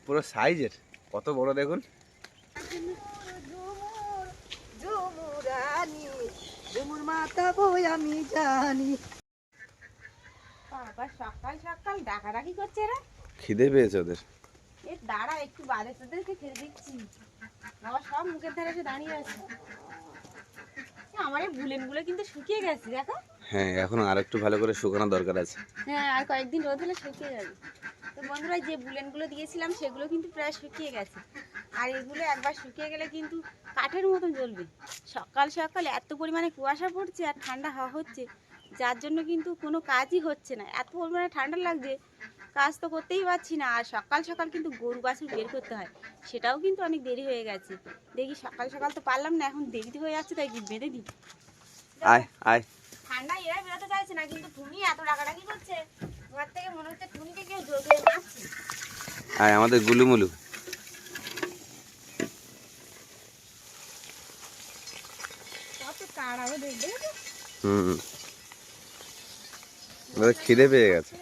পুরো সাইজের, কত বড় দেখুন। আমি জানি বাবা সকাল সকাল ডাকাডাকি করছে রে। খিদে পেয়েছে ওদের। এ দাঁড়া একটু বাদে তোদেরকে খেতে দিচ্ছি। বাবা সব মুখের ধারে এসে দাঁড়িয়ে আছে। আমার এই বুলেনগুলো কিন্তু শুকিয়ে গেছে দেখো। হ্যাঁ, এখন আর একটু ভালো করে শুকানো দরকার আছে। হ্যাঁ, আর কয়েকদিন রোদ হলে শুকিয়ে যাবে। তো বন্ধুরা, যে বুলেনগুলো দিয়েছিলাম সেগুলো কিন্তু প্রায় শুকিয়ে গেছে। আর এগুলো একবার শুকিয়ে গেলে কিন্তু কাঠের মতন জ্বলবে। সকাল সকাল এত পরিমাণে কুয়াশা পড়ছে আর ঠান্ডা হাওয়া হচ্ছে, যার জন্য কিন্তু কোনো কাজই হচ্ছে না। এত পরিমাণে ঠান্ডা লাগছে, কাজ তো করতেই পারছি না। আর সকাল সকাল কিন্তু গরু বাছুর বের করতে হয়, সেটাও কিন্তু অনেক দেরি হয়ে গেছে। দেখি সকাল সকাল তো পারলাম না, এখন দেরিতে হয়ে যাচ্ছে, তাই কি বেঁধে দিই। আয় আয়। ঠান্ডা এরা বেরোতে চাইছে না, কিন্তু টুনি এত ডাকাডাকি করছে, ঘর থেকে মনে হচ্ছে টুনিকে কেউ জোর করে মারছে। আয় আমাদের গুলুমুলু। কত তাড়াবো দেখবে। ওদের খিদে পেয়ে গেছে।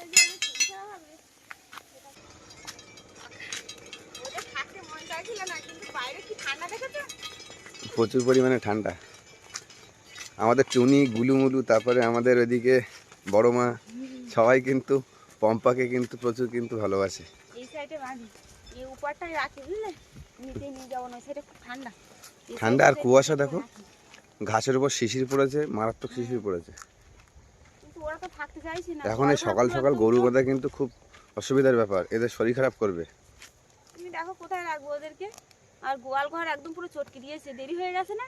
প্রচুর পরিমাণে ঠান্ডা। আমাদের টুনি, গুলুমুলু, তারপরে আমাদের ওইদিকে বড় মা, সবাই কিন্তু পম্পাকে কিন্তু প্রচুর কিন্তু ভালোবাসে। এই সাইডে বাঁধি, এই উপরটাই রাখি বুঝলে, নিচে নিয়ে যাবো না, সেটা খুব ঠান্ডা। ঠান্ডা আর কুয়াশা দেখো, ঘাসের উপর শিশির পড়েছে, মারাত্মক শিশির পড়েছে। কিন্তু ওরা তো থাকতে চাইছে না। এখন এই সকাল সকাল গরু বাঁধা কিন্তু খুব অসুবিধার ব্যাপার, এদের শরীর খারাপ করবে। তুমি দেখো কোথায় রাখবো ওদেরকে। আর গোয়াল ঘর একদম পুরো চটকে দিয়েছে, দেরি হয়ে গেছে না।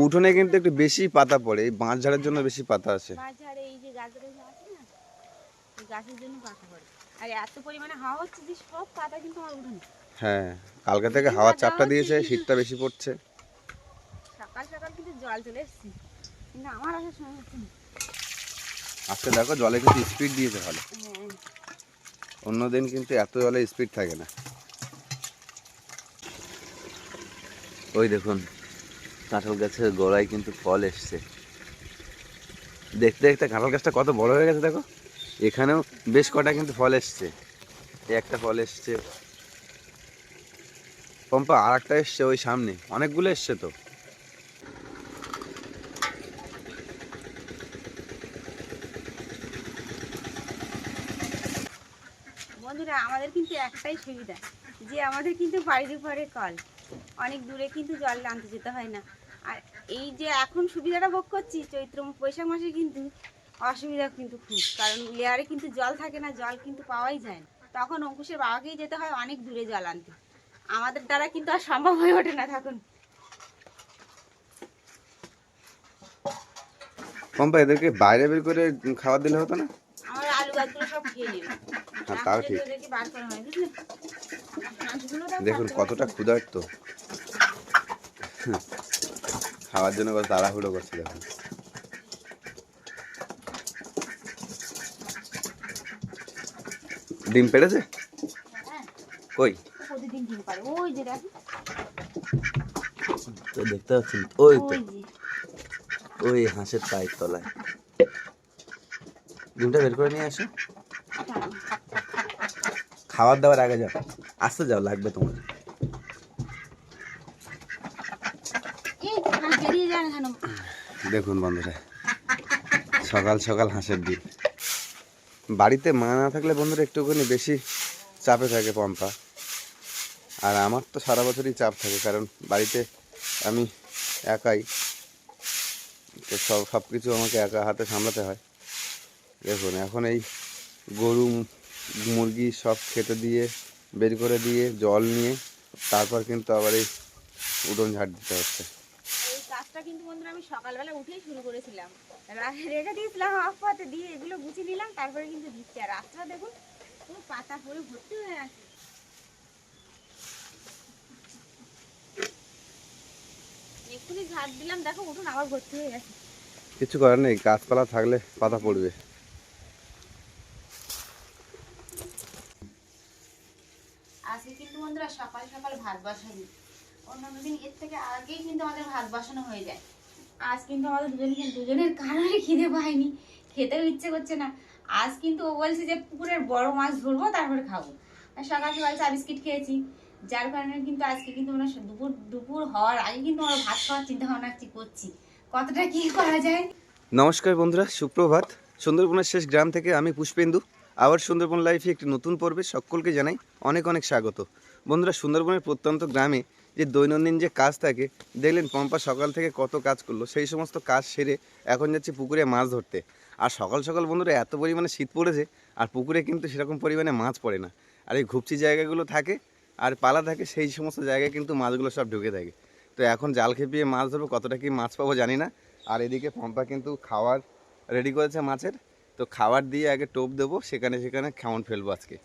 উঠোনে কিন্তু একটু বেশি পাতা পড়ে, এই বাঁশ ঝাড়ের জন্য বেশি পাতা আছে। বাঁশ ঝাড়ে এই যে গাছের আছে না, এই গাছের জন্য পাতা পড়ে। আর এত পরিমাণে হাওয়া হচ্ছে যে সব পাতা কিন্তু আমার উঠোনে। হ্যাঁ, কালকে থেকে হাওয়ার চাপটা দিয়েছে, শীতটা বেশি পড়ছে। সকাল সকাল কিন্তু জল চলে এসেছে, কিন্তু আমার আসার সময় হচ্ছে না। আজকে দেখো জলে কিন্তু স্পিড দিয়েছে ভালো। হ্যাঁ, অন্যদিন কিন্তু এত জলে স্পিড থাকে না। ওই দেখুন কাঁঠাল গাছের গোড়ায় কিন্তু ফল এসছে। দেখতে দেখতে কাঁঠাল গাছটা কত বড় হয়ে গেছে দেখো। এখানেও বেশ কটা কিন্তু ফল এসছে। একটা ফল এসছে পম্পা, আর একটা এসছে ওই সামনে, অনেকগুলো এসছে তো। বন্ধুরা, আমাদের কিন্তু একটাই সুবিধা, যে আমাদের কিন্তু বাড়ির উপরে কল, অনেক দূরে কিন্তু জল আনতে যেতে হয় না। আর এই যে এখন সুবিধাটা ভোগ করছি, চৈত্র বৈশাখ মাসে কিন্তু অসুবিধা কিন্তু খুব, কারণ লেয়ারে কিন্তু জল থাকে না, জল কিন্তু পাওয়াই যায় না। তখন অঙ্কুশের বাবাকেই যেতে হয় অনেক দূরে জল আনতে, আমাদের দ্বারা কিন্তু আর সম্ভব হয়ে ওঠে না তখন। পম্পা, এদেরকে বাইরে বের করে খাবার দিলে হতো না? আমার আলু গাছগুলো সব খেয়ে নেবে। হ্যাঁ, তাও ঠিক। ওদেরকে বার করা হয় বুঝলে। দেখুন কতটা ক্ষুধার্ত, খাওয়ার জন্য কত তাড়াহুড়ো করছে দেখুন। ডিম পেড়েছে? কই? প্রতিদিন ডিম পারে, ওই যে দেখো। তো দেখতে পাচ্ছেন ওই তো, ওই হাঁসের পায়ের তলায়। ডিমটা বের করে নিয়ে আসো। খাবার দাবার আগে যাও, আসতে যাও, লাগবে তোমার। দেখুন বন্ধুরা, সকাল সকাল হাঁসের ডিম। বাড়িতে মা না থাকলে বন্ধুরা একটুখানি বেশি চাপে থাকে পম্পা, আর আমার তো সারা বছরই চাপ থাকে, কারণ বাড়িতে আমি একাই, তো সব কিছু আমাকে একা হাতে সামলাতে হয়। দেখুন এখন এই গরু মুরগি সব খেতে দিয়ে, বের করে দিয়ে, জল নিয়ে, তারপর কিন্তু আবার এই উঠোন ঝাড় দিতে হচ্ছে। এই কাজটা কিন্তু বন্ধুরা আমি সকালবেলা উঠেই শুরু করেছিলাম, রেখে দিয়েছিলাম হাফ পাতে দিয়ে, এগুলো গুছিয়ে নিলাম, তারপরে কিন্তু দিচ্ছি। আর রাস্তা দেখুন পুরো পাতা পরে ভর্তি হয়ে আছে। এক্ষুনি ঝাড় দিলাম, দেখো উঠুন আবার ভর্তি হয়ে গেছে। কিছু করার নেই, গাছপালা থাকলে পাতা পড়বে। আজকে কিন্তু বন্ধুরা সকাল সকাল ভাত বসাবি, অন্যান্য দিন এর থেকে আগেই কিন্তু আমাদের ভাত বসানো হয়ে যায়। আজ কিন্তু আমাদের দুজনের কারোরই খিদে পায়নি, খেতেও ইচ্ছে করছে না। আজ কিন্তু ও বলছে যে পুকুরের বড় মাছ ধরবো তারপরে খাবো। আর সকাল সকাল চা বিস্কিট খেয়েছি, যার কারণে কিন্তু আজকে কিন্তু আমরা দুপুর দুপুর হওয়ার আগে কিন্তু আমরা ভাত খাওয়ার চিন্তা ভাবনা করছি কতটা কি করা যায়। নমস্কার বন্ধুরা, সুপ্রভাত। সুন্দরবনের শেষ গ্রাম থেকে আমি পুষ্পেন্দু আবার সুন্দরবন লাইফে একটি নতুন পর্বে সকলকে জানাই অনেক অনেক স্বাগত। বন্ধুরা, সুন্দরবনের প্রত্যন্ত গ্রামে যে দৈনন্দিন যে কাজ থাকে, দেখলেন পম্পা সকাল থেকে কত কাজ করলো, সেই সমস্ত কাজ সেরে এখন যাচ্ছে পুকুরে মাছ ধরতে। আর সকাল সকাল বন্ধুরা এত পরিমাণে শীত পড়েছে, আর পুকুরে কিন্তু সেরকম পরিমাণে মাছ পড়ে না। আর এই ঘুপচি জায়গাগুলো থাকে আর পালা থাকে, সেই সমস্ত জায়গায় কিন্তু মাছগুলো সব ঢুকে থাকে। তো এখন জাল খেপিয়ে মাছ ধরবো, কতটা কি মাছ পাবো জানি না। আর এদিকে পম্পা কিন্তু খাওয়ার রেডি করেছে মাছের, তো খাবার দিয়ে আগে টোপ দেবো, সেখানে সেখানে খাওয়ান ফেলবো আজকে।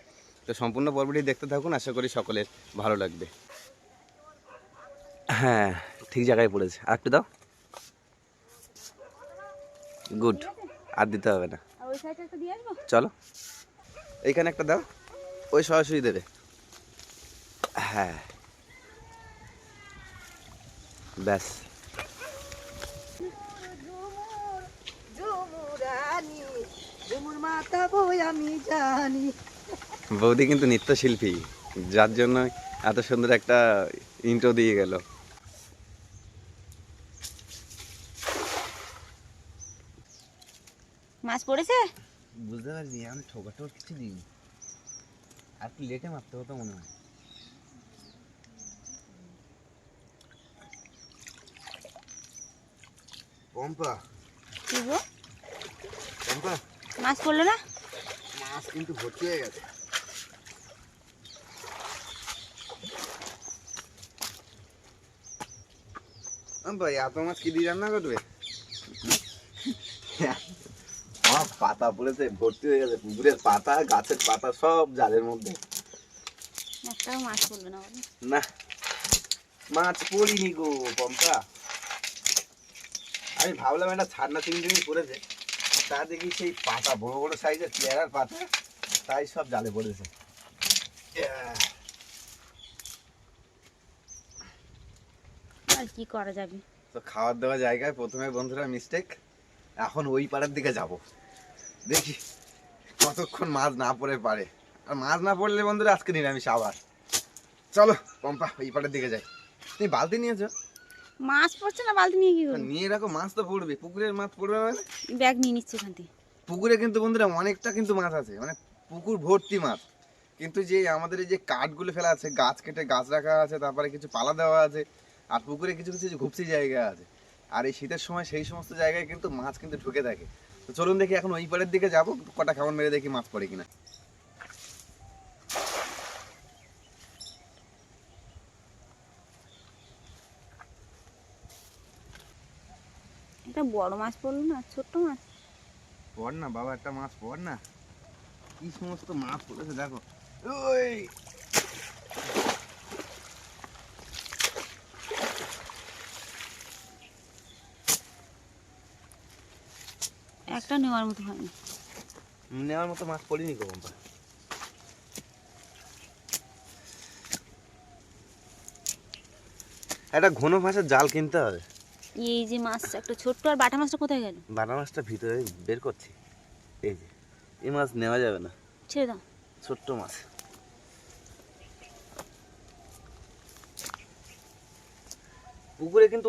তো সম্পূর্ণ পর্বটি দেখতে থাকুন, আশা করি সকলের ভালো লাগবে। হ্যাঁ, ঠিক জায়গায় পড়েছে, আর একটু দাও। গুড, আর দিতে হবে না। আর ওই সাইডটা একটা দিয়ে আসবো। চলো, এইখানে একটা দাও, ওই সরাসরি দেবে। হ্যাঁ, ব্যাস। বৌদি কিন্তু নৃত্যশিল্পী, যার জন্য এত সুন্দর একটা ইন্ট্রো দিয়ে গেল। মাছ পড়েছে? বুঝতে পারছি, আমি ঠোকাটোর কিছু দিই, আর কি লেটে মারতে হতো মনে হয়। পম্পা, কি গো, পম্পা, মাছ পড়লো না? মাছ কিন্তু ভর্তি হয়ে গেছে। পম্পা, এত মাছ কি দিয়ে রান্না করবে? আমার পাতা পড়েছে, ভর্তি হয়ে গেছে, পুকুরের পাতা, গাছের পাতা সব জালের মধ্যে। একটাও মাছ পড়লো না বলো? না, মাছ পড়িনি গো পম্পা। আমি ভাবলাম একটা ছাড়না চিংড়ি পড়েছে, তা দেখি সেই পাতা বড় বড় সাইজের পেয়ারার পাতা, তাই সব জালে পড়েছে। আর কি করা যাবে। তো খাওয়ার দেওয়া জায়গায় প্রথমে বন্ধুরা মিস্টেক, এখন ওই পাড়ের দিকে যাব, দেখি কতক্ষণ মাছ না পড়ে পারে। আর মাছ না পড়লে বন্ধুরা আজকে নিরামিষ আবার। চলো পম্পা, ওই পাড়ের দিকে যাই। তুমি বালতি নিয়েছো? মাছ পড়ছে না, বালতি নিয়ে কি করবো? নিয়ে রাখো, মাছ তো পড়বে, পুকুরের মাছ পড়বে মানে। ব্যাগ নিয়ে নিচ্ছি এখান থেকে। পুকুরে কিন্তু বন্ধুরা অনেকটা কিন্তু মাছ আছে, মানে পুকুর ভর্তি মাছ। কিন্তু যে আমাদের এই যে কাঠগুলো ফেলা আছে, গাছ কেটে গাছ রাখা আছে, তারপরে কিছু পালা দেওয়া আছে, আর পুকুরে কিছু কিছু ঘুপসি জায়গা আছে। আর এই শীতের সময় সেই সমস্ত জায়গায় কিন্তু মাছ কিন্তু ঢুকে থাকে। তো চলুন দেখি এখন ওই পাড়ের দিকে যাবো, কটা খাবার মেরে দেখি মাছ পড়ে কিনা। একটা বড় মাছ পড়লো না, ছোট্ট মাছ। পড় না বাবা, একটা মাছ পড় না, কি সমস্ত মাছ পড়েছে দেখো। ওই একটা নেওয়ার মতো হয়নি। নেওয়ার মতো মাছ পড়িনি গো বাবা। একটা ঘন মাছের জাল কিনতে হবে। এই যে মাছ একটা ছোট্ট, আর বাটা মাছটা কোথায় গেল? বাটা মাছটা ভিতরে বের করছি। এই যে এই মাছ নেওয়া যাবে না, ছেড়ে দাও। ছোট্ট মাছ। পুকুরে কিন্তু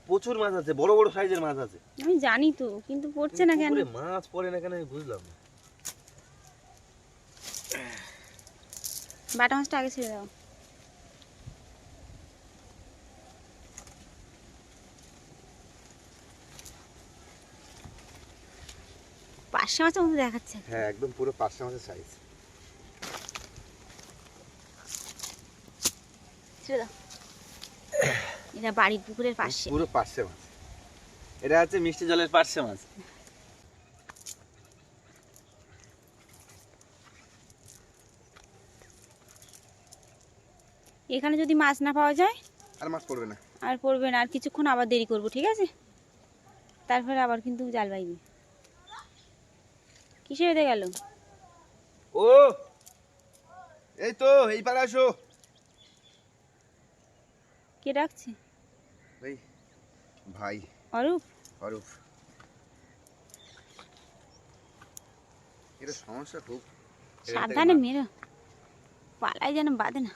প্রচুর মাছ আছে, বড় বড় সাইজের মাছ আছে। আমি জানি তো, কিন্তু পড়ছে না কেন? পুকুরে মাছ পড়ে না কেন আমি বুঝলাম না। বাটা মাছটা আগে ছেড়ে দাও। পার্শে মাছের মতো দেখাচ্ছে। হ্যাঁ, একদম পুরো পার্শে মাছের সাইজ। ছেড়ে দাও। এটা বাড়ির পুকুরের পাশে। পুরো পার্শে মাছ, এটা হচ্ছে মিষ্টি জলের পার্শে মাছ। এখানে যদি মাছ না পাওয়া যায় আর মাছ পড়বে না, আর পড়বে না, আর কিছুক্ষণ আবার দেরি করব, ঠিক আছে? তারপরে আবার কিন্তু জাল বাইবে। কিসে বেঁধে গেল? ও এই তো এই পারে আসো। কে ডাকছে? এই ভাই, অরূপ, অরূপ, এটা সমস্যা খুব। সাবধানে মেরো, পালাই যেন বাঁধে না।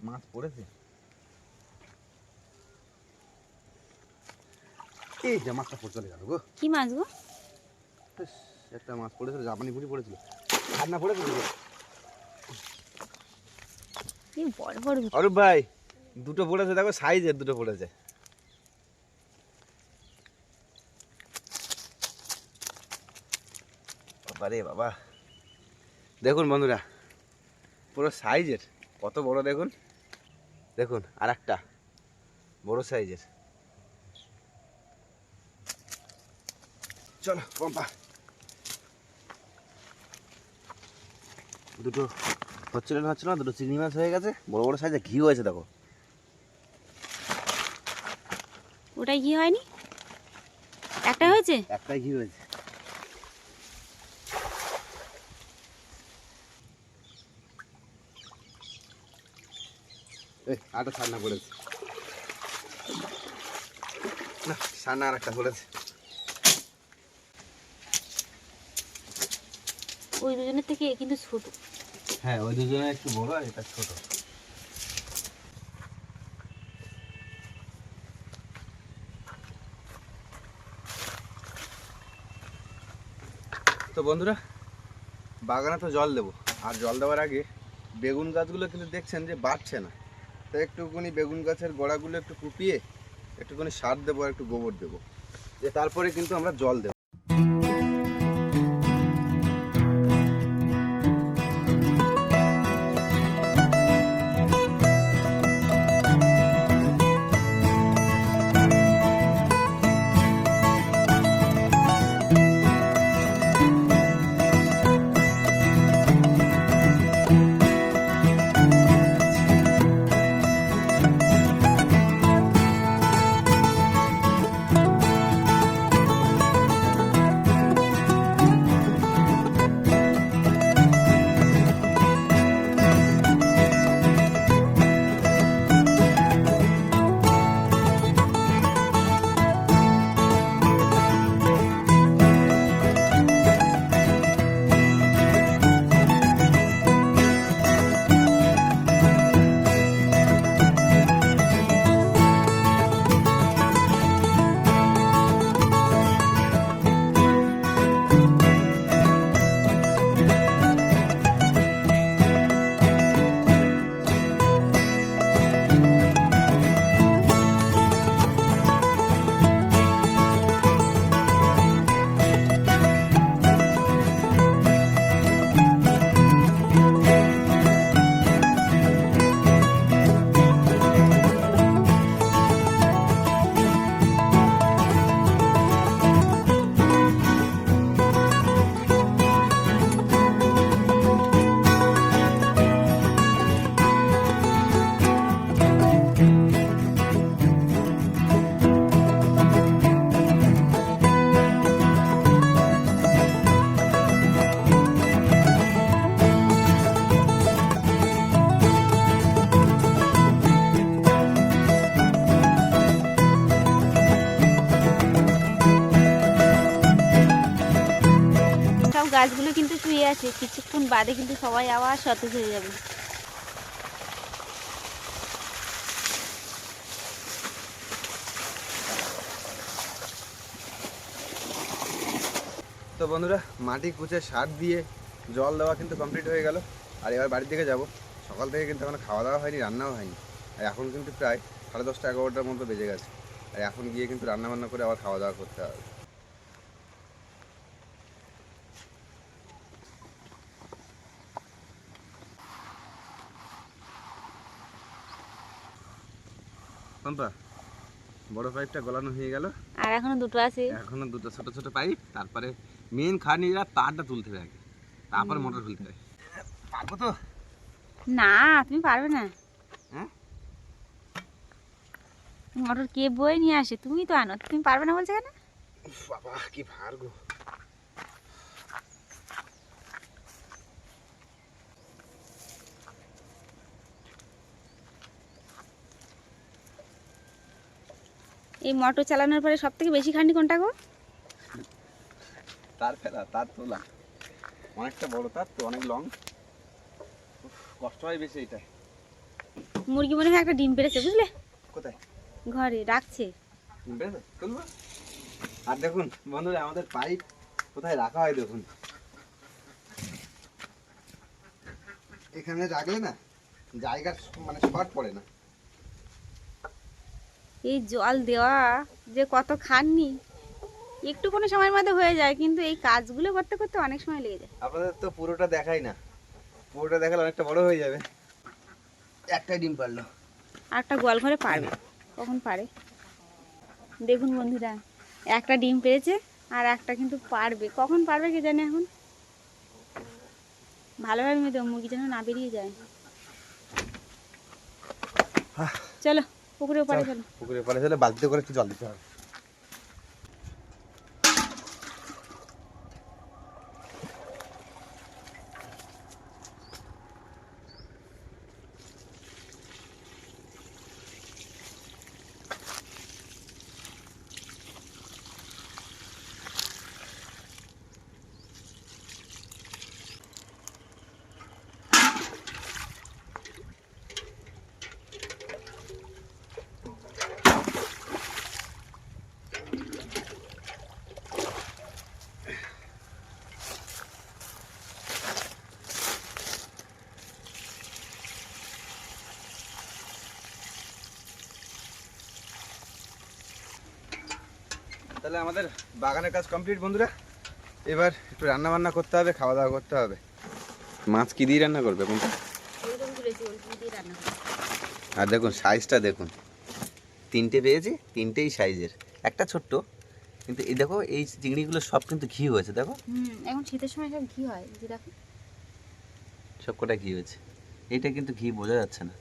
মাছ পড়েছে, এই যে মাছটা পড়ে চলে গেল গো। কি মাছ গো? ইস, একটা মাছ পড়েছিল, জাপানি পুঁটি পড়েছিল, খান্না পড়েছিল। এই বড় বড় দুটো। অরূপ ভাই, দুটো পড়েছে, দেখো সাইজের দুটো পড়েছে। বাবারে বাবা, দেখুন বন্ধুরা, পুরো সাইজের, কত বড় দেখুন। দেখুন আর একটা বড় সাইজের। চলো পম্পা, দুটো হচ্ছিল না, দুটো চিংড়ি মাছ হয়ে গেছে, বড় বড় সাইজের ঘি হয়েছে দেখো। ওটাই কি হয়নি? একটা হয়েছে? একটাই ঘি হয়েছে। এই আটা ছান্না পড়েছে না, ছান্না আর একটা পড়েছে। ওই দুজনের থেকে এ কিন্তু ছোট। হ্যাঁ, ওই দুজনে একটু বড় আর এটা ছোট। তো বন্ধুরা, বাগানে তো জল দেবো, আর জল দেওয়ার আগে বেগুন গাছগুলো কিন্তু দেখছেন যে বাড়ছে না। তো একটুখানি বেগুন গাছের গোড়াগুলো একটু কুপিয়ে একটুখানি সার দেবো আর একটু গোবর দেবো, যে তারপরে কিন্তু আমরা জল দেবো। গাছগুলো কিন্তু শুয়ে আছে, কিছুক্ষণ বাদে কিন্তু সবাই আবার সতেজ হয়ে যাবে। তো বন্ধুরা, মাটি কুচে সার দিয়ে জল দেওয়া কিন্তু কমপ্লিট হয়ে গেল। আর এবার বাড়ির দিকে যাব। সকাল থেকে কিন্তু এখন খাওয়া দাওয়া হয়নি, রান্নাও হয়নি। আর এখন কিন্তু প্রায় 10:30 11টার মতো বেজে গেছে। আর এখন গিয়ে কিন্তু রান্না বান্না করে আবার খাওয়া দাওয়া করতে হবে। পম্পা, বড় পাইপটা গলানো হয়ে গেল, আর এখনো দুটো আছে। এখনো দুটো ছোট ছোট পাইপ। তারপরে মেন খানিরা তারটা তুলতে হবে আগে, তারপর মোটর খুলতে হবে। পারবো তো? না, তুমি পারবে না। হ্যাঁ, মোটর কে বয়ে নিয়ে আসে? তুমি তো আনো, তুমি পারবে না বলছে কেন? বাবা কি ভার গো। এই মোটর চালানোর পরে সব থেকে বেশি খাটনি কোনটা গো? তার ফেলা, তার তোলা, অনেকটা বড় তার তো, অনেক লং, কষ্ট হয় বেশি এটা। মুরগি মনে হয় একটা ডিম পেড়েছে বুঝলে, কোথায়? ঘরে রাখছে। ডিম পেড়েছে, তুলবো। আর দেখুন বন্ধুরা, আমাদের পাইপ কোথায় রাখা হয় দেখুন, এখানে রাখলে না জায়গার মানে শর্ট পড়ে না। এই জল দেওয়া যে কত খাটনি, একটু কোনো সময়ের মধ্যে হয়ে যায়, কিন্তু এই কাজগুলো করতে করতে অনেক সময় লেগে যায়। আপনাদের তো পুরোটা দেখাই না, পুরোটা দেখালে অনেকটা বড় হয়ে যাবে। একটাই ডিম পারলো, আর একটা গোয়াল ঘরে পারবে, কখন পারে দেখুন বন্ধুরা, একটা ডিম পেয়েছে আর একটা কিন্তু পারবে, কখন পারবে কে জানে। এখন ভালোভাবে মেয়ে দেবো, মুরগি যেন না বেরিয়ে যায়। চলো পুকুরে পাড়ে চলো। পুকুরে পাড়ে চলে বালতিতে করে একটু জল দিতে হবে। তাহলে আমাদের বাগানের কাজ কমপ্লিট বন্ধুরা। এবার একটু রান্না বান্না করতে হবে, খাওয়া দাওয়া করতে হবে। মাছ কি দিয়ে রান্না করবে এখন? আর দেখুন সাইজটা দেখুন, তিনটে পেয়েছি, তিনটেই সাইজের, একটা ছোট্ট, কিন্তু এই দেখো এই চিংড়িগুলো সব কিন্তু ঘি হয়েছে দেখো। এখন শীতের সময় সব ঘি হয়, যে দেখো সব কটা ঘি হয়েছে, এইটা কিন্তু ঘি বোঝা যাচ্ছে না।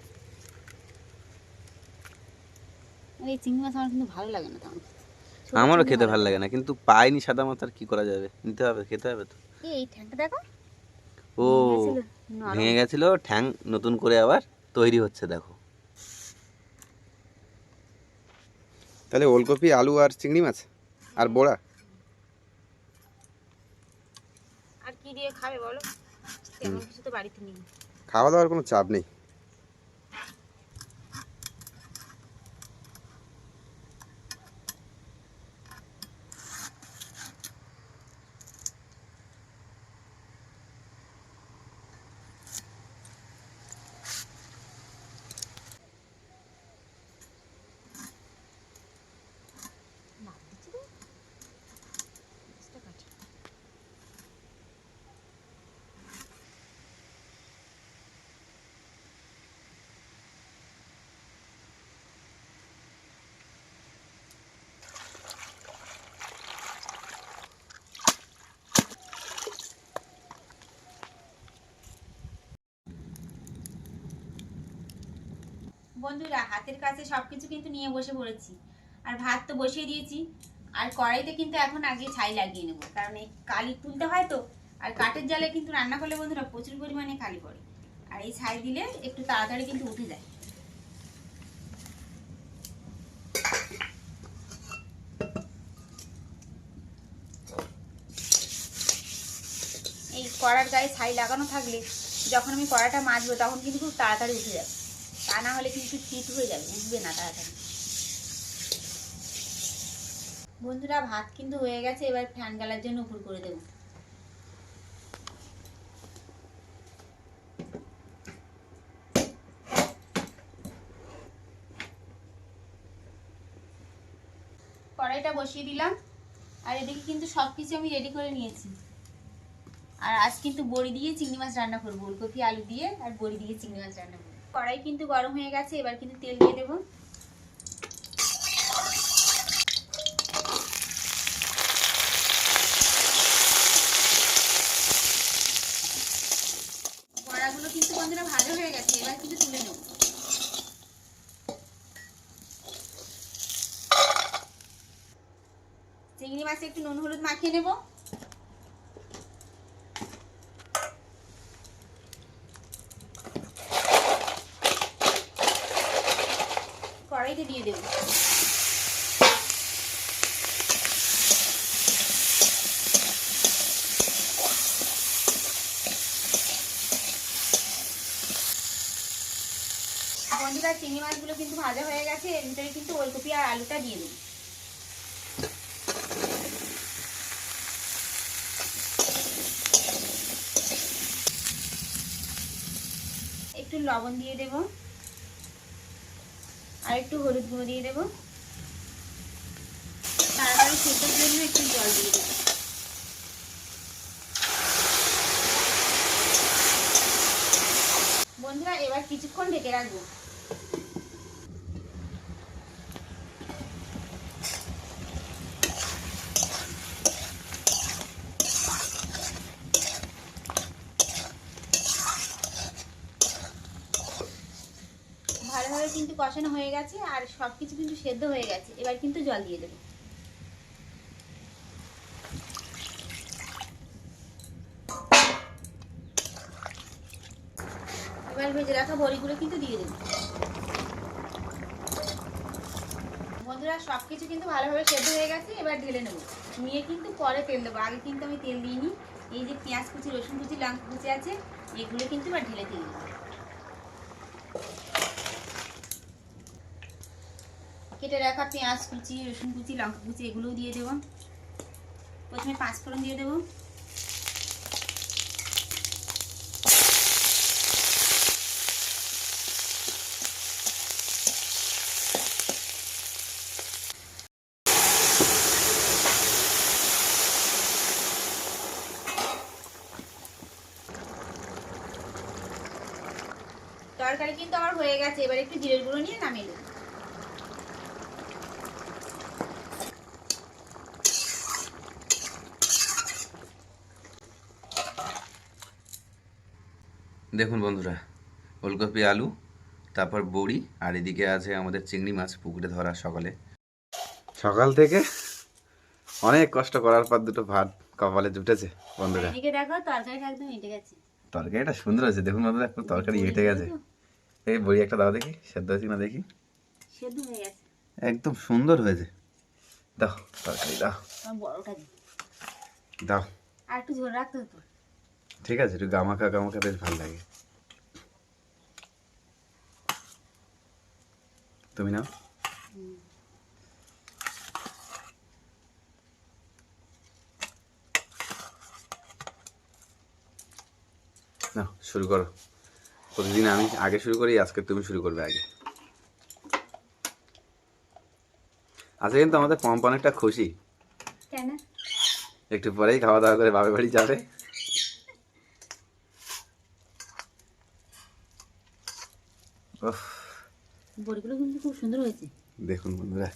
এই চিংড়ি মাছ আমার কিন্তু ভালো লাগে না তেমন। আমারও খেতে ভালো লাগে না, কিন্তু পাইনি সাদা মাছ, আর কি করা যাবে, নিতে হবে, খেতে হবে তো। এই ঠ্যাংটা দেখো, ও ভেঙে গেছিল ঠ্যাং, নতুন করে আবার তৈরি হচ্ছে দেখো। তাহলে ওলকপি, আলু আর চিংড়ি মাছ আর বড়া, আর কি দিয়ে খাবে বলো, তেমন কিছু তো বাড়িতে নেই। খাওয়া দাওয়ার কোনো চাপ নেই। বন্ধুরা হাতের কাছে সবকিছু কিন্তু নিয়ে বসে পড়েছি, আর ভাত তো বসিয়ে দিয়েছি, আর কড়াইতে কিন্তু এখন আগে ছাই লাগিয়ে নেবো, কারণ এই কালি তুলতে হয় তো, আর কাঠের জালে কিন্তু রান্না করলে বন্ধুরা প্রচুর পরিমাণে কালি পড়ে, আর এই ছাই দিলে একটু তাড়াতাড়ি কিন্তু উঠে যায়। এই কড়ার গায়ে ছাই লাগানো থাকলে যখন আমি কড়াটা মাজবো তখন কিন্তু খুব তাড়াতাড়ি উঠে যাবে, তা না হলে কিন্তু চিট হয়ে যাবে, উঠবে না তাড়াতাড়ি। বন্ধুরা ভাত কিন্তু হয়ে গেছে, এবার ফ্যান গালার জন্য উপর করে দেব। কড়াইটা বসিয়ে দিলাম, আর এদিকে কিন্তু সবকিছু আমি রেডি করে নিয়েছি। আর আজ কিন্তু বড়ি দিয়ে চিংড়ি মাছ রান্না করবো, ওলকপি আলু দিয়ে আর বড়ি দিয়ে চিংড়ি মাছ রান্না করবো। কড়াই কিন্তু গরম হয়ে গেছে, এবার কিন্তু তেল দিয়ে দেবো। বড়াগুলো কিন্তু বন্ধুরা ভালো হয়ে গেছে, এবার কিন্তু তুলে নেব। চিংড়ি মাছে একটু নুন হলুদ মাখিয়ে নেব। কড়াইতে দিয়ে দেব। বন্ধুরা চিংড়ি মাছগুলো কিন্তু ভাজা হয়ে গেছে, এর ভিতরে কিন্তু ওলকপি আর আলুটা দিয়ে দেবো। একটু লবণ দিয়ে দেব আর একটু হলুদ গুঁড়ো দিয়ে দেব, তারপরে সেটার জন্য একটু জল দিয়ে দেব। বন্ধুরা এবার কিছুক্ষণ ঢেকে রাখবো। ভালোভাবে কিন্তু কষানো হয়ে গেছে আর সবকিছু কিন্তু সেদ্ধ হয়ে গেছে, এবার কিন্তু জল দিয়ে দেবো। এবার ভেজে রাখা বড়িগুলো কিন্তু দিয়ে দেবো। বন্ধুরা সবকিছু কিন্তু ভালোভাবে সেদ্ধ হয়ে গেছে, এবার ঢেলে নেবো। নিয়ে কিন্তু পরে তেল দেবো, আগে কিন্তু আমি তেল দিইনি। এই যে পেঁয়াজ কুচি, রসুন কুচি, লঙ্কা কুচি আছে, এগুলো কিন্তু এবার ঢেলে দিয়ে দেবো। কেটে রাখা পেঁয়াজ কুচি, রসুন কুচি, লঙ্কা কুচি এগুলোও দিয়ে দেবো। প্রথমে 5 ফোড়ন দিয়ে দেবো। তরকারি কিন্তু আমার হয়ে গেছে, এবার একটু জিরের গুঁড়ো নিয়ে নামিয়ে দেবো। দেখুন বন্ধুরা, ওলকপি আলু, তারপর বড়ি, আর এদিকে আছে আমাদের চিংড়ি মাছ পুকুরে ধরা সকালে। সকাল থেকে অনেক কষ্ট করার পর দুটো ভাত কপালে জুটেছে বন্ধুরা। এদিকে দেখো তরকারিটা একদম এঁটে গেছে। তরকারিটা সুন্দর হয়েছে, দেখুন বন্ধুরা, একটু তরকারি এঁটে গেছে। এই বড়ি একটা দাও দেখি, সেদ্ধ হয়েছে না দেখি। সেদ্ধ হয়ে গেছে, একদম সুন্দর হয়েছে। দাও তরকারি দাও, বড়টা দিই। দাও। আর একটু ঝোল রাখতে হতো। ঠিক আছে, একটু গামাখা গামাখা বেশ ভালো লাগে। তুমি নাও। না, শুরু করো। প্রতিদিন আমি আগে শুরু করি, আজকে তুমি শুরু করবে আগে। আজকে কিন্তু আমাদের পম্প অনেকটা খুশি। কেন? একটু পরেই খাওয়া দাওয়া করে বাপের বাড়ি যাবে। বড়িগুলো কিন্তু খুব সুন্দর হয়েছে। দেখুন বন্ধুরা,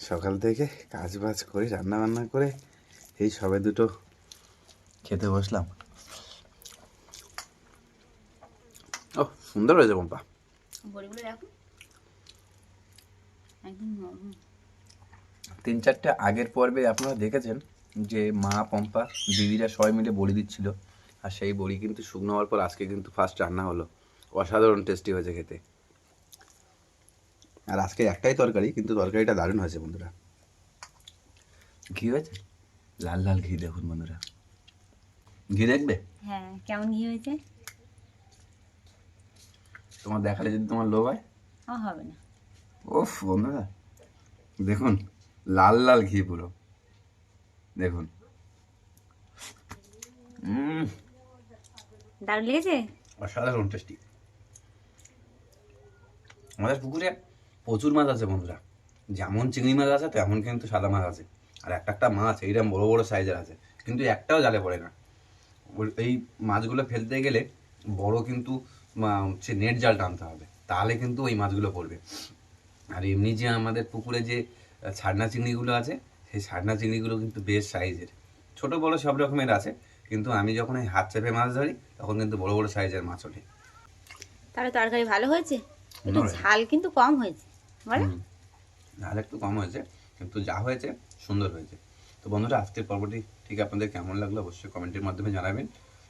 সকাল থেকে কাজ বাজ করে রান্না বান্না করে এই সবে দুটো খেতে বসলাম। ও সুন্দর হয়েছে পম্পা। বড়িগুলো দেখো একদম নরম। 3-4টে আগের পর্বে আপনারা দেখেছেন যে মা পম্পা দিদিরা সবাই মিলে বড়ি দিচ্ছিল, আর সেই বড়ি কিন্তু শুকনো হওয়ার পর আজকে কিন্তু ফার্স্ট রান্না হলো। অসাধারণ টেস্টি হয়েছে খেতে। আর আজকে একটাই তরকারি, কিন্তু তরকারিটা দারুণ হয়েছে বন্ধুরা। ঘি হয়েছে, লাল লাল ঘি। দেখুন বন্ধুরা, ঘি দেখবে? হ্যাঁ, কেমন ঘি হয়েছে? তোমার দেখালে যদি তোমার লোভ হয়। হবে না। ওফ বন্ধুরা, দেখুন লাল লাল ঘি পুরো, দেখুন। দারুণ লেগেছে, অসাধারণ টেস্টি। আমাদের পুকুরে প্রচুর মাছ আছে বন্ধুরা, যেমন চিংড়ি মাছ আছে তেমন কিন্তু সাদা মাছ আছে। আর একটা একটা মাছ এইরকম বড় বড় সাইজের আছে, কিন্তু একটাও জালে পড়ে না। এই মাছগুলো ফেলতে গেলে বড় কিন্তু হচ্ছে নেট জাল টানতে হবে, তাহলে কিন্তু ওই মাছগুলো পড়বে। আর এমনি যে আমাদের পুকুরে যে ছাড়না চিংড়িগুলো আছে, সেই ছাড়না চিংড়িগুলো কিন্তু বেশ সাইজের, ছোট বড় সব রকমের আছে। কিন্তু আমি যখন এই হাত চেপে মাছ ধরি তখন কিন্তু বড় বড় সাইজের মাছ ওঠে। তাহলে তরকারি ভালো হয়েছে, একটু ঝাল কিন্তু কম হয়েছে, বলো? ঝাল একটু কম হয়েছে, কিন্তু যা হয়েছে সুন্দর হয়েছে। তো বন্ধুরা, আজকের পর্বটি ঠিক আপনাদের কেমন লাগলো অবশ্যই কমেন্টের মাধ্যমে জানাবেন।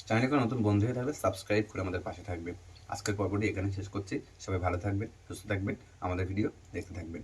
চ্যানেলে নতুন বন্ধু হয়ে থাকলে সাবস্ক্রাইব করে আমাদের পাশে থাকবেন। আজকের পর্বটি এখানে শেষ করছি। সবাই ভালো থাকবেন, সুস্থ থাকবেন, আমাদের ভিডিও দেখতে থাকবেন।